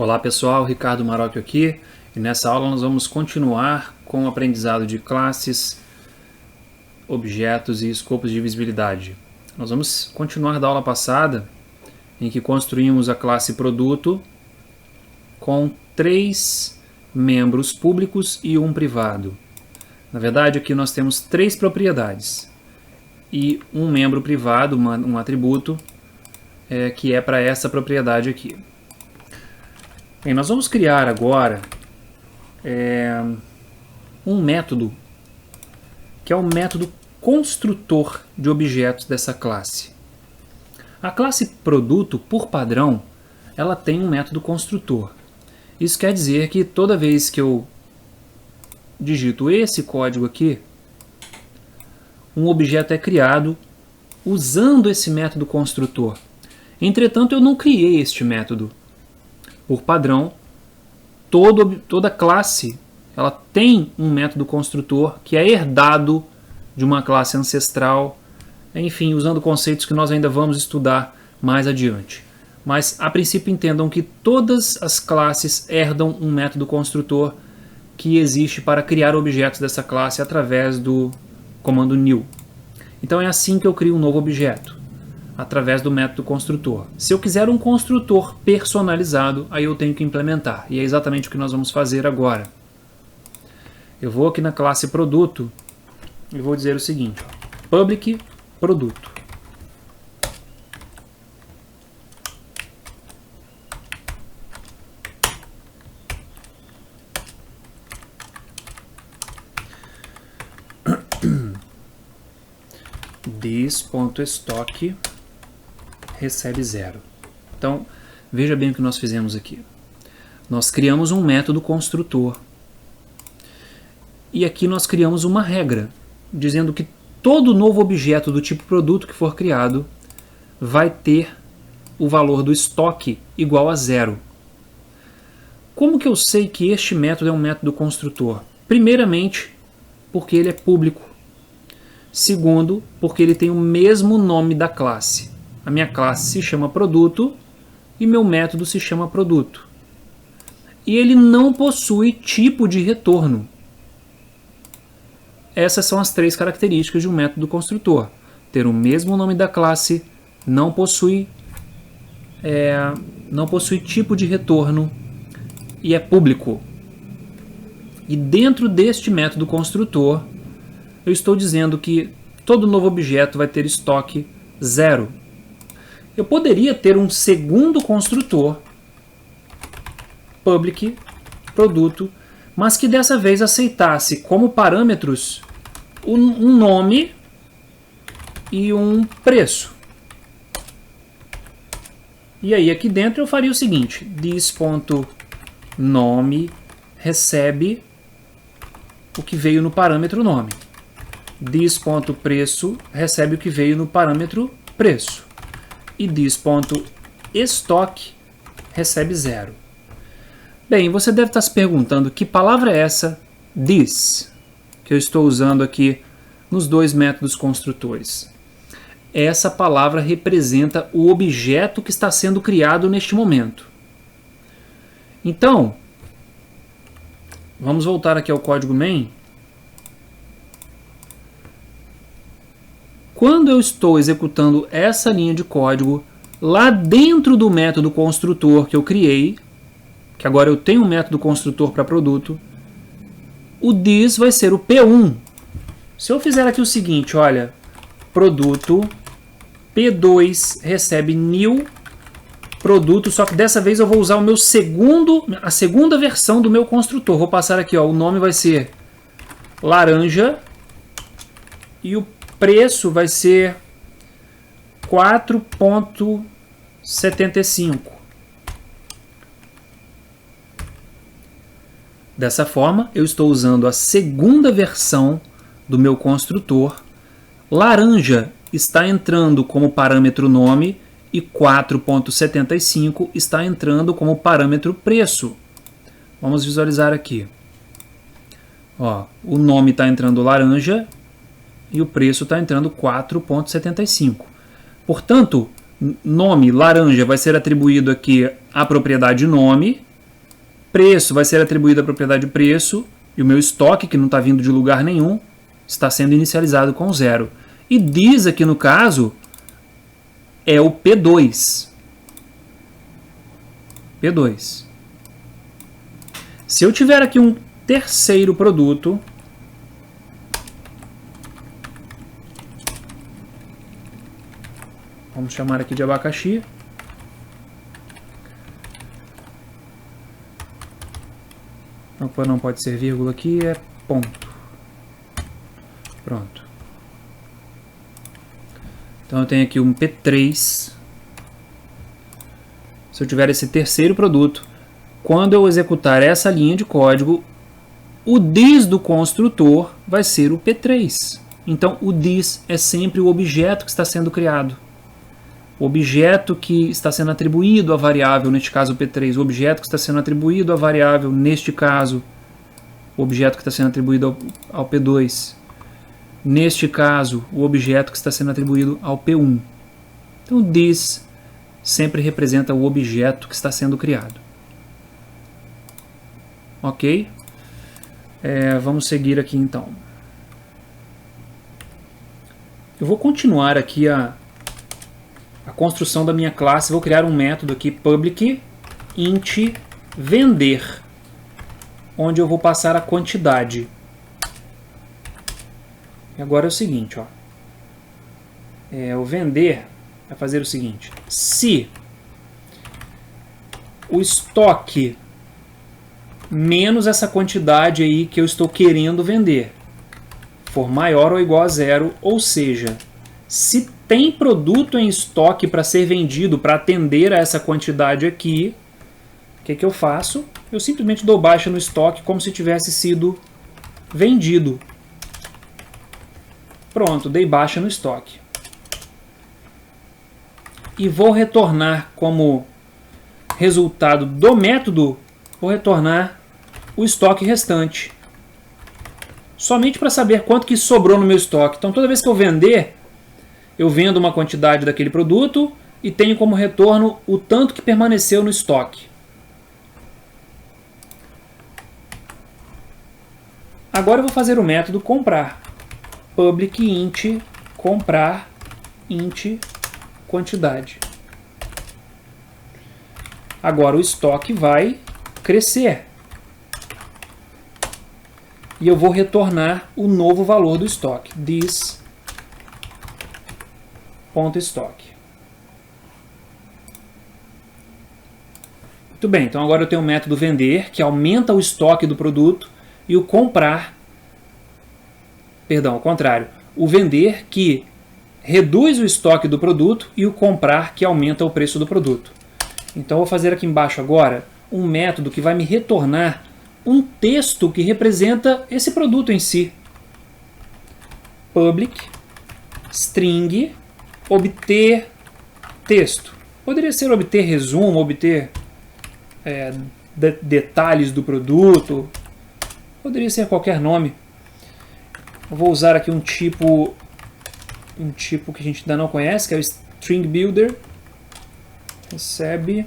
Olá pessoal, Ricardo Marocchio aqui, e nessa aula nós vamos continuar com o aprendizado de classes, objetos e escopos de visibilidade. Nós vamos continuar da aula passada, em que construímos a classe produto com 3 membros públicos e um privado. Na verdade, aqui nós temos 3 propriedades e um membro privado, um atributo, que é para essa propriedade aqui. Bem, nós vamos criar agora um método, que é o método construtor de objetos dessa classe. A classe produto, por padrão, ela tem um método construtor. Isso quer dizer que toda vez que eu digito esse código aqui, um objeto é criado usando esse método construtor. Entretanto, eu não criei este método. Por padrão, toda classe ela tem um método construtor que é herdado de uma classe ancestral, enfim, usando conceitos que nós ainda vamos estudar mais adiante. Mas, a princípio, entendam que todas as classes herdam um método construtor que existe para criar objetos dessa classe através do comando new. Então é assim que eu crio um novo objeto, através do método construtor. Se eu quiser um construtor personalizado, aí eu tenho que implementar. E é exatamente o que nós vamos fazer agora. Eu vou aqui na classe produto e vou dizer o seguinte: public produto. This.stock recebe 0. Então, veja bem o que nós fizemos aqui. Nós criamos um método construtor. E aqui nós criamos uma regra, dizendo que todo novo objeto do tipo produto que for criado vai ter o valor do estoque igual a 0. Como que eu sei que este método é um método construtor? Primeiramente, porque ele é público. Segundo, porque ele tem o mesmo nome da classe. A minha classe se chama produto e meu método se chama produto. E ele não possui tipo de retorno. Essas são as 3 características de um método construtor. Ter o mesmo nome da classe, não possui tipo de retorno e é público. E dentro deste método construtor, eu estou dizendo que todo novo objeto vai ter estoque 0. Eu poderia ter um segundo construtor, public, produto, mas que dessa vez aceitasse como parâmetros um nome e um preço. E aí aqui dentro eu faria o seguinte: this.nome recebe o que veio no parâmetro nome. This.preço recebe o que veio no parâmetro preço. E this.estoque recebe 0. Bem, você deve estar se perguntando que palavra é essa, this, que eu estou usando aqui nos 2 métodos construtores. Essa palavra representa o objeto que está sendo criado neste momento. Então, vamos voltar aqui ao código main. Quando eu estou executando essa linha de código, lá dentro do método construtor que eu criei, que agora eu tenho um método construtor para produto, o this vai ser o P1. Se eu fizer aqui o seguinte, olha, produto, P2 recebe new produto, só que dessa vez eu vou usar a segunda versão do meu construtor. Vou passar aqui, ó, o nome vai ser laranja e o preço vai ser 4,75. Dessa forma, eu estou usando a segunda versão do meu construtor. Laranja está entrando como parâmetro nome e 4,75 está entrando como parâmetro preço. Vamos visualizar aqui. Ó, o nome está entrando laranja e o preço está entrando 4,75. Portanto, nome laranja vai ser atribuído aqui à propriedade nome Preço vai ser atribuído à propriedade preço, e o meu estoque, que não está vindo de lugar nenhum, está sendo inicializado com 0. E this aqui no caso é o P2. P2. Se eu tiver aqui um terceiro produto, vamos chamar aqui de abacaxi. Não pode ser vírgula aqui, é ponto. Pronto. Então eu tenho aqui um P3. Se eu tiver esse terceiro produto, quando eu executar essa linha de código, o this do construtor vai ser o P3. Então o this é sempre o objeto que está sendo criado. O objeto que está sendo atribuído à variável, neste caso o P3, o objeto que está sendo atribuído à variável, neste caso, o objeto que está sendo atribuído ao P2. Neste caso, o objeto que está sendo atribuído ao P1. Então, this sempre representa o objeto que está sendo criado. Ok? Vamos seguir aqui então. Eu vou continuar aqui a construção da minha classe. Vou criar um método aqui, public int vender, onde eu vou passar a quantidade. E agora é o seguinte, ó. O vender vai fazer o seguinte: se o estoque menos essa quantidade aí que eu estou querendo vender for maior ou igual a 0, ou seja, se tem produto em estoque para ser vendido para atender a essa quantidade aqui, o que eu faço? Eu simplesmente dou baixa no estoque como se tivesse sido vendido. Pronto, dei baixa no estoque. E vou retornar como resultado do método, vou retornar o estoque restante. Somente para saber quanto que sobrou no meu estoque. Então toda vez que eu vender, eu vendo uma quantidade daquele produto e tenho como retorno o tanto que permaneceu no estoque. Agora eu vou fazer o método comprar. Public int comprar int quantidade. Agora o estoque vai crescer. E eu vou retornar o novo valor do estoque. This.stock. Muito bem, então agora eu tenho o método vender, que aumenta o estoque do produto, e o comprar, perdão, ao contrário, o vender, que reduz o estoque do produto, e o comprar, que aumenta o preço do produto. Então eu vou fazer aqui embaixo agora um método que vai me retornar um texto que representa esse produto em si. Public string obter texto. Poderia ser obter resumo, obter detalhes do produto. Poderia ser qualquer nome. Eu vou usar aqui um tipo que a gente ainda não conhece, que é o string builder. Recebe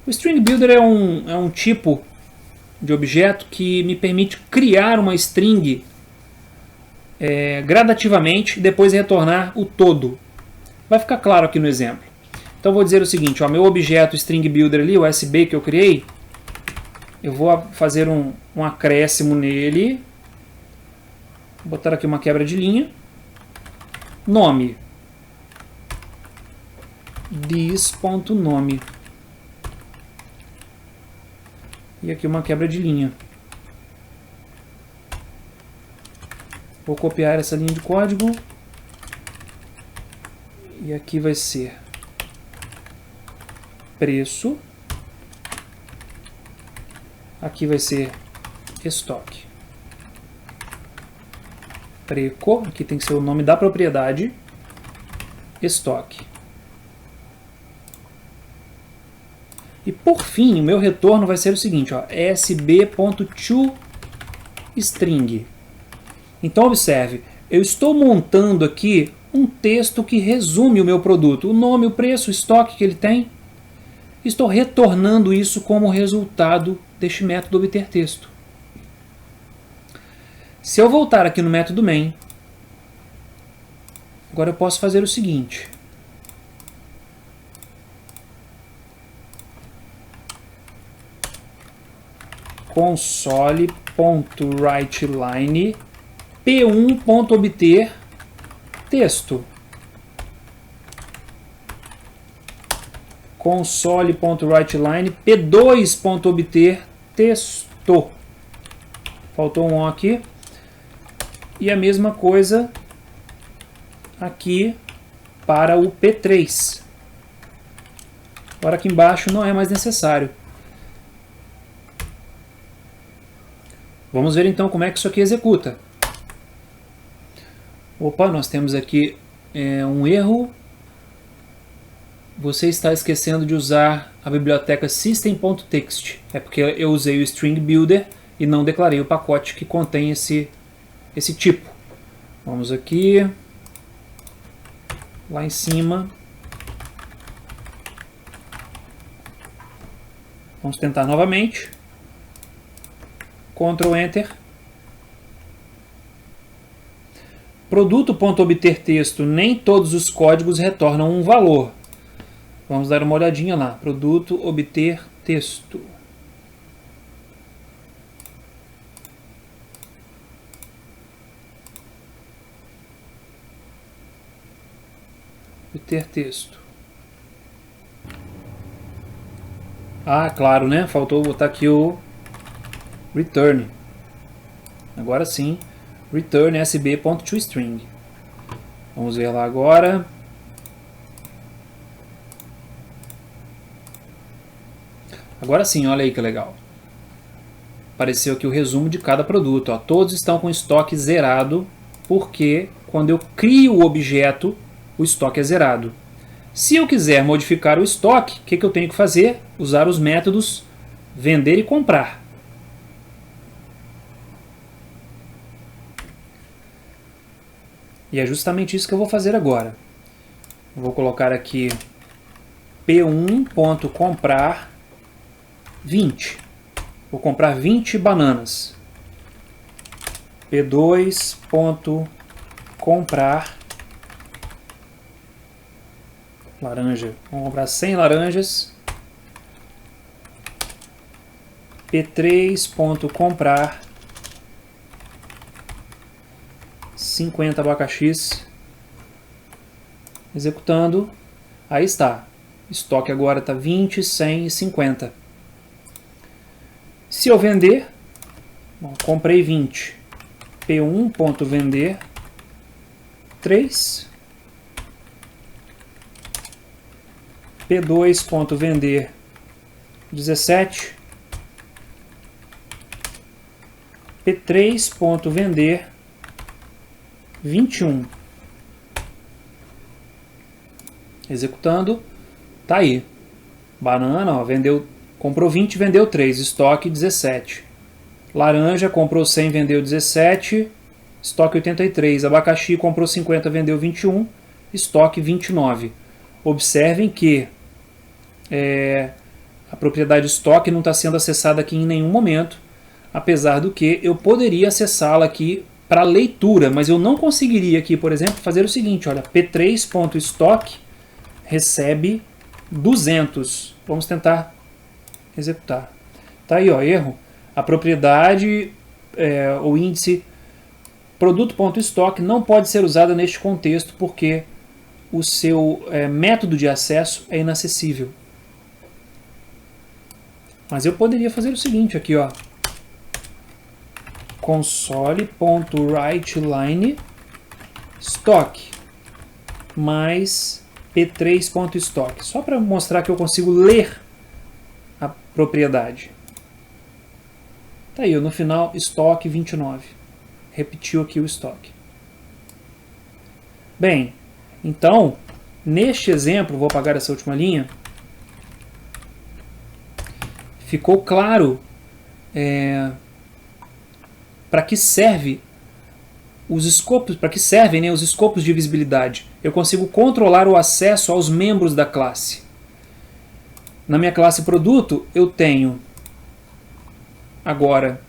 o string builder é um tipo de objeto que me permite criar uma string gradativamente e depois retornar o todo. Vai ficar claro aqui no exemplo. Então vou dizer o seguinte, ó, meu objeto string builder ali, o SB que eu criei, eu vou fazer um acréscimo nele, vou botar aqui uma quebra de linha, nome, this.nome, e aqui uma quebra de linha. Vou copiar essa linha de código e aqui vai ser preço, aqui vai ser estoque, preco, aqui tem que ser o nome da propriedade, estoque. E por fim, o meu retorno vai ser o seguinte, ó, sb.toString. Então observe, eu estou montando aqui um texto que resume o meu produto, o nome, o preço, o estoque que ele tem. Estou retornando isso como resultado deste método obter texto. Se eu voltar aqui no método main, agora eu posso fazer o seguinte. console.writeLine p1.obter texto. console.writeLine p2.obter texto. Faltou um aqui. E a mesma coisa aqui para o P3. Agora aqui embaixo não é mais necessário. Vamos ver então como é que isso aqui executa. Opa, nós temos aqui um erro. Você está esquecendo de usar a biblioteca system.txt. É porque eu usei o string builder e não declarei o pacote que contém esse tipo. Vamos aqui, lá em cima. Vamos tentar novamente. Ctrl Enter. Produto.obter texto, nem todos os códigos retornam um valor. Vamos dar uma olhadinha lá. Produto obter texto. Obter texto. Ah, claro, né? Faltou botar aqui o return. Agora sim. Return sb.toString. Vamos ver lá agora. Agora sim, olha aí que legal. Apareceu aqui o resumo de cada produto. Ó. Todos estão com estoque zerado, porque quando eu crio o objeto, o estoque é zerado. Se eu quiser modificar o estoque, o que eu tenho que fazer? Usar os métodos vender e comprar. E é justamente isso que eu vou fazer agora. Vou colocar aqui p1.comprar 20. Vou comprar 20 bananas. p2.comprar laranja. Vamos comprar 100 laranjas. p3.comprar 50 abacaxis. Executando. Aí está. Estoque agora está 20, 100 e 50. Se eu vender, bom, comprei 20. p1.vender 3. p2.vender 17. p3.vender 21. Executando. Tá aí. Banana, ó, comprou 20, vendeu 3. Estoque 17. Laranja, comprou 100, vendeu 17. Estoque 83. Abacaxi, comprou 50, vendeu 21. Estoque 29. Observem que a propriedade estoque não está sendo acessada aqui em nenhum momento, apesar do que eu poderia acessá-la aqui para leitura, mas eu não conseguiria aqui, por exemplo, fazer o seguinte, olha, p3.stock recebe 200. Vamos tentar executar. Tá aí, ó, erro. A propriedade, o índice produto.stock não pode ser usada neste contexto porque o seu método de acesso é inacessível. Mas eu poderia fazer o seguinte aqui, ó. console.writeLine stock mais p3.stock, só para mostrar que eu consigo ler a propriedade. Tá aí, no final, estoque 29. Repetiu aqui o estoque. Bem, então, neste exemplo, vou apagar essa última linha, ficou claro para que serve os escopos, para que servem, né, os escopos de visibilidade. Eu consigo controlar o acesso aos membros da classe. Na minha classe produto, eu tenho agora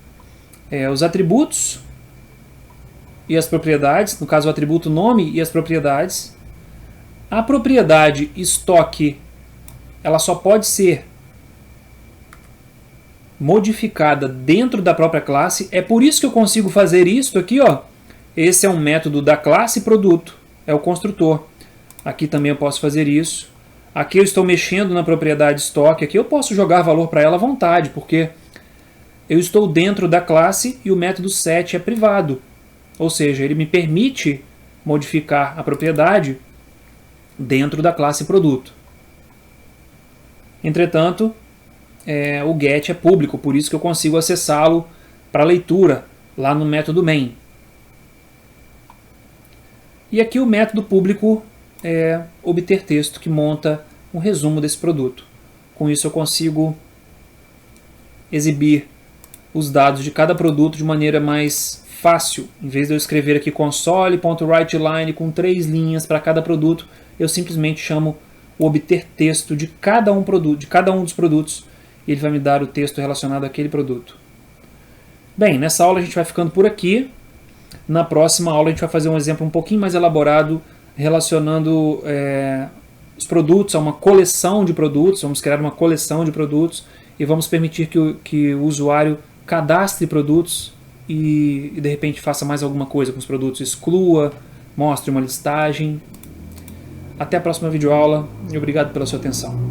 os atributos e as propriedades, no caso o atributo nome e as propriedades. A propriedade estoque, ela só pode ser modificada dentro da própria classe. É por isso que eu consigo fazer isso aqui, ó. Esse é um método da classe produto, é o construtor. Aqui também eu posso fazer isso. Aqui eu estou mexendo na propriedade estoque, aqui eu posso jogar valor para ela à vontade, porque eu estou dentro da classe e o método set é privado. Ou seja, ele me permite modificar a propriedade dentro da classe produto. Entretanto, o get é público, por isso que eu consigo acessá-lo para leitura lá no método main. E aqui o método público é obter texto, que monta um resumo desse produto. Com isso eu consigo exibir os dados de cada produto de maneira mais fácil. Em vez de eu escrever aqui console.writeLine com 3 linhas para cada produto, eu simplesmente chamo o obter texto de cada um dos produtos, e ele vai me dar o texto relacionado àquele produto. Bem, nessa aula a gente vai ficando por aqui. Na próxima aula a gente vai fazer um exemplo um pouquinho mais elaborado, relacionando os produtos a uma coleção de produtos. Vamos criar uma coleção de produtos e vamos permitir que o usuário cadastre produtos e de repente faça mais alguma coisa com os produtos, exclua, mostre uma listagem. Até a próxima videoaula e obrigado pela sua atenção.